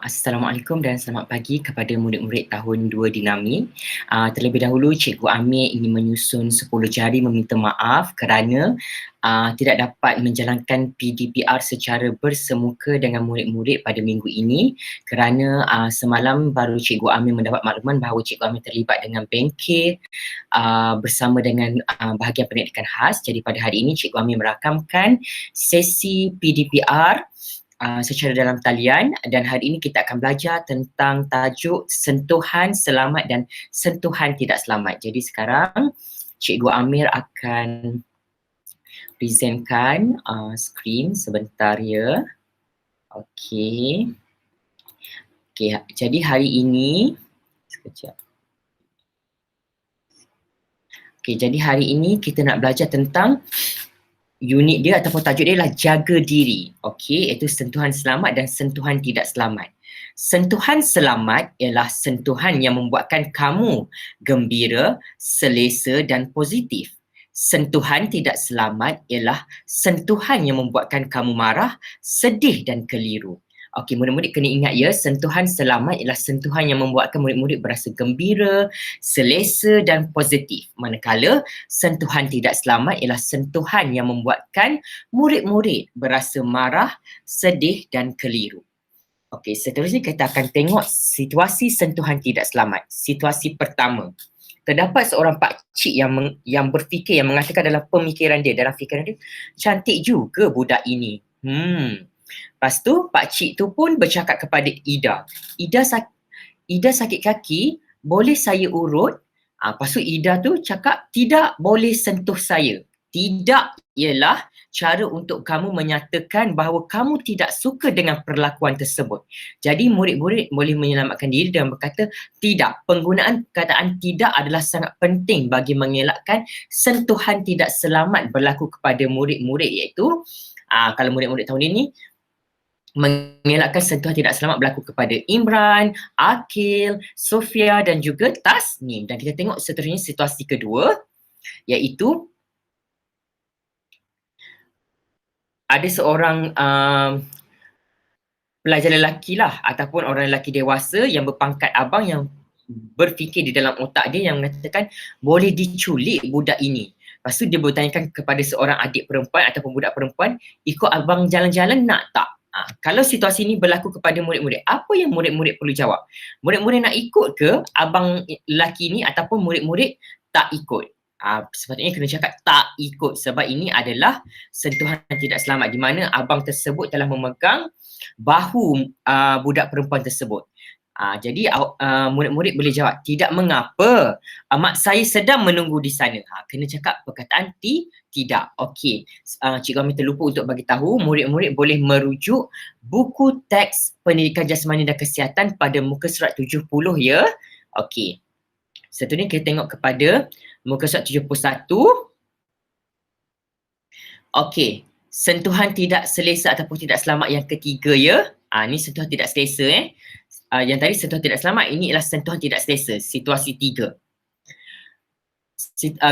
Assalamualaikum dan selamat pagi kepada murid-murid tahun 2 Dinami. Terlebih dahulu Cikgu Amir ingin menyusun 10 jari meminta maaf kerana tidak dapat menjalankan PDPR secara bersemuka dengan murid-murid pada minggu ini kerana semalam baru Cikgu Amir mendapat makluman bahawa Cikgu Amir terlibat dengan bengkel bersama dengan bahagian pendidikan khas. Jadi pada hari ini Cikgu Amir merakamkan sesi PDPR secara dalam talian, dan hari ini kita akan belajar tentang tajuk sentuhan selamat dan sentuhan tidak selamat. Jadi sekarang Cikgu Amir akan presentkan skrin sebentar ya. Okey, jadi hari ini sekejap. Jadi hari ini kita nak belajar tentang unit dia ataupun tajuk dia adalah jaga diri. Iaitu sentuhan selamat dan sentuhan tidak selamat. Sentuhan selamat ialah sentuhan yang membuatkan kamu gembira, selesa dan positif. Sentuhan tidak selamat ialah sentuhan yang membuatkan kamu marah, sedih dan keliru. Murid-murid kena ingat ya, sentuhan selamat ialah sentuhan yang membuatkan murid-murid berasa gembira, selesa dan positif. Manakala sentuhan tidak selamat ialah sentuhan yang membuatkan murid-murid berasa marah, sedih dan keliru. Seterusnya kita akan tengok situasi sentuhan tidak selamat. Situasi pertama. Terdapat seorang pakcik yang berfikir, yang mengatakan dalam pemikiran dia, dalam fikiran dia, cantik juga budak ini. Lepas tu pakcik tu pun bercakap kepada Ida. Ida sakit kaki, boleh saya urut? Lepas tu Ida tu cakap, tidak boleh sentuh saya. Tidak ialah cara untuk kamu menyatakan bahawa kamu tidak suka dengan perlakuan tersebut. Jadi murid-murid boleh menyelamatkan diri dan berkata tidak. Penggunaan perkataan tidak adalah sangat penting bagi mengelakkan sentuhan tidak selamat berlaku kepada murid-murid, iaitu kalau murid-murid tahun ini mengelakkan sentuhan tidak selamat berlaku kepada Imran, Akil, Sofia dan juga Tasnim. Dan kita tengok seterusnya situasi kedua, iaitu ada seorang pelajar lelaki lah ataupun orang lelaki dewasa yang berpangkat abang yang berfikir di dalam otak dia yang mengatakan boleh diculik budak ini. Lepas tu dia bertanyakan kepada seorang adik perempuan ataupun budak perempuan, ikut abang jalan-jalan nak tak? Kalau situasi ini berlaku kepada murid-murid, apa yang murid-murid perlu jawab? Murid-murid nak ikut ke abang lelaki ni ataupun murid-murid tak ikut? Sepatutnya kena cakap tak ikut, sebab ini adalah sentuhan tidak selamat di mana abang tersebut telah memegang bahu budak perempuan tersebut. Jadi murid-murid boleh jawab, tidak mengapa, mak saya sedang menunggu di sana. Kena cakap perkataan tidak. Cikgu Amir terlupa untuk bagi tahu, murid-murid boleh merujuk buku teks pendidikan jasmani dan kesihatan pada muka surat 70 ya. Seterusnya kita tengok kepada muka surat 71. Sentuhan tidak selesa ataupun tidak selamat yang ketiga ya. Ni sentuhan tidak selesa yang tadi sentuhan tidak selamat, ini ialah sentuhan tidak selesa, situasi 3.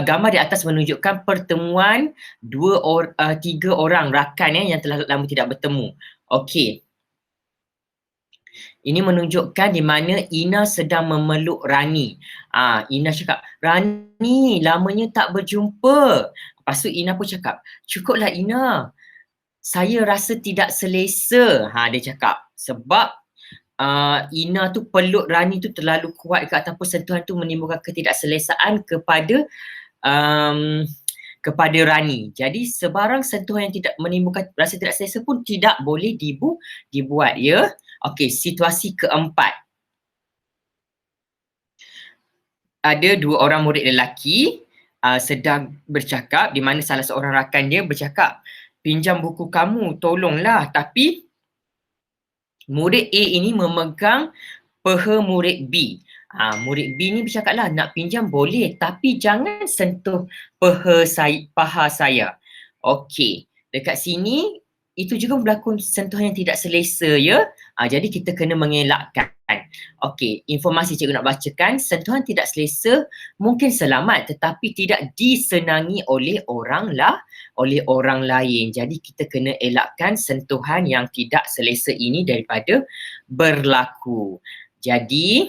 Gambar di atas menunjukkan pertemuan 3 orang rakan yang telah lama tidak bertemu. Ini menunjukkan di mana Ina sedang memeluk Rani. Ina cakap, Rani lamanya tak berjumpa. Lepas tu Ina pun cakap, cukuplah Ina, saya rasa tidak selesa. Dia cakap, sebab Ina tu peluk Rani tu terlalu kuat ke ataupun sentuhan tu menimbulkan ketidakselesaan kepada Rani. Jadi sebarang sentuhan yang tidak menimbulkan rasa tidak selesa pun tidak boleh dibuat ya. Situasi keempat. Ada 2 orang murid lelaki sedang bercakap, di mana salah seorang rakan dia bercakap, pinjam buku kamu tolonglah, tapi murid A ini memegang peha murid B. Murid B ni bercakaplah, nak pinjam boleh tapi jangan sentuh paha saya. Dekat sini itu juga berlaku sentuhan yang tidak selesa ya. Jadi kita kena mengelakkan. Informasi cikgu nak bacakan, sentuhan tidak selesa mungkin selamat tetapi tidak disenangi oleh orang oleh orang lain. Jadi kita kena elakkan sentuhan yang tidak selesa ini daripada berlaku. Jadi,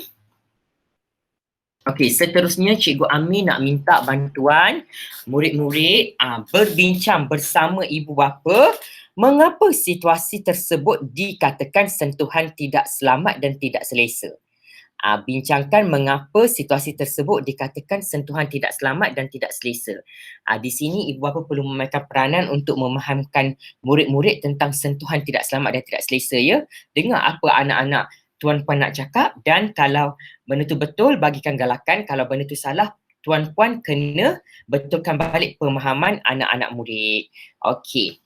okey, seterusnya Cikgu Ami nak minta bantuan murid-murid berbincang bersama ibu bapa mengapa situasi tersebut dikatakan sentuhan tidak selamat dan tidak selesa. Bincangkan mengapa situasi tersebut dikatakan sentuhan tidak selamat dan tidak selesa. Di sini ibu bapa perlu memainkan peranan untuk memahamkan murid-murid tentang sentuhan tidak selamat dan tidak selesa ya. Dengar apa anak-anak tuan-puan nak cakap dan kalau benda tu betul bagikan galakan, kalau benda tu salah tuan-puan kena betulkan balik pemahaman anak-anak murid. Okey.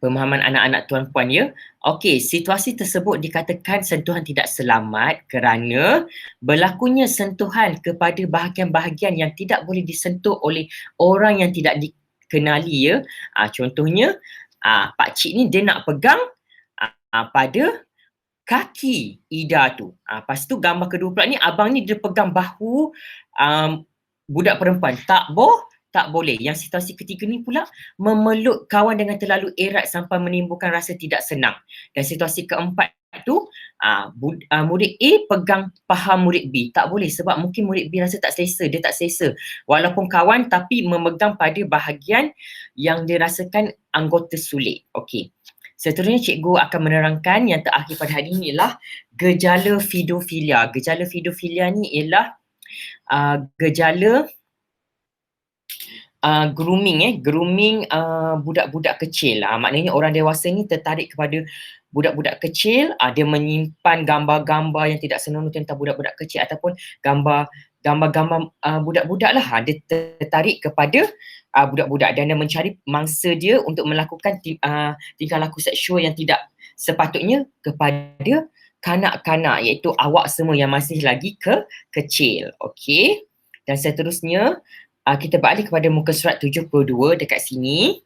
Pemahaman anak-anak tuan-puan ya. Okey, situasi tersebut dikatakan sentuhan tidak selamat kerana berlakunya sentuhan kepada bahagian-bahagian yang tidak boleh disentuh oleh orang yang tidak dikenali ya. Contohnya, pak cik ni dia nak pegang pada kaki Ida tu. Lepas tu gambar kedua pula ni abang ni dia pegang bahu budak perempuan. Tak boleh. Yang situasi ketiga ni pula memeluk kawan dengan terlalu erat sampai menimbulkan rasa tidak senang. Dan situasi keempat tu murid A pegang paha murid B. Tak boleh sebab mungkin murid B rasa tak selesa, dia tak selesa. Walaupun kawan tapi memegang pada bahagian yang dirasakan anggota sulit. Okey. Seterusnya cikgu akan menerangkan yang terakhir pada hari ini ialah gejala pedofilia. Gejala pedofilia ni ialah gejala grooming budak-budak kecil. Maknanya orang dewasa ni tertarik kepada budak-budak kecil, dia menyimpan gambar-gambar yang tidak senonoh tentang budak-budak kecil ataupun gambar-gambar budak-budak lah. Dia tertarik kepada budak-budak dan dia mencari mangsa dia untuk melakukan tingkah laku seksual yang tidak sepatutnya kepada kanak-kanak, iaitu awak semua yang masih lagi kecil. Okey. Dan seterusnya kita balik kepada muka surat 72 dekat sini.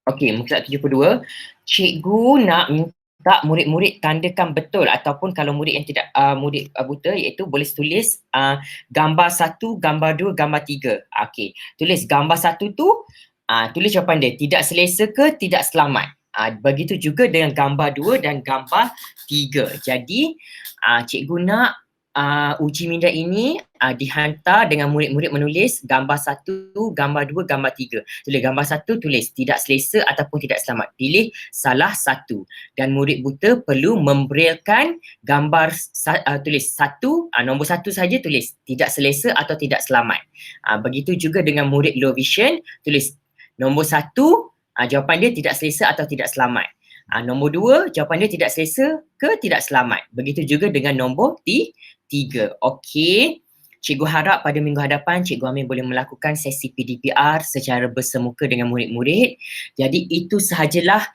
Okey, muka surat 72. Cikgu nak minta murid-murid tandakan betul ataupun kalau murid yang tidak murid buta iaitu boleh tulis gambar 1, gambar 2, gambar 3. Okey, tulis gambar 1 tu tulis jawapan dia tidak selesa ke tidak selamat. Begitu juga dengan gambar 2 dan gambar 3. Jadi cikgu nak uji minda ini dihantar dengan murid-murid menulis gambar 1, gambar 2, gambar 3. Tulis gambar 1, tulis tidak selesa ataupun tidak selamat. Pilih salah satu. Dan murid buta perlu membrailkan gambar tulis 1, nombor 1 saja tulis tidak selesa atau tidak selamat. Begitu juga dengan murid low vision, tulis nombor 1, jawapan dia tidak selesa atau tidak selamat. Nombor 2, jawapan dia tidak selesa ke tidak selamat. Begitu juga dengan nombor 3. Okey. Cikgu harap pada minggu hadapan Cikgu Amir boleh melakukan sesi PDPR secara bersemuka dengan murid-murid. Jadi itu sahajalah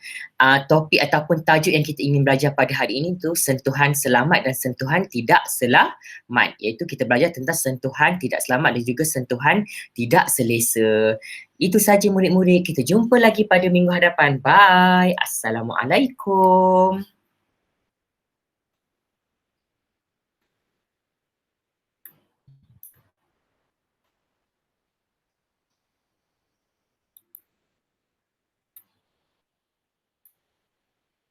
topik ataupun tajuk yang kita ingin belajar pada hari ini, tu sentuhan selamat dan sentuhan tidak selamat. Iaitu kita belajar tentang sentuhan tidak selamat dan juga sentuhan tidak selesa. Itu sahaja murid-murid. Kita jumpa lagi pada minggu hadapan. Bye. Assalamualaikum.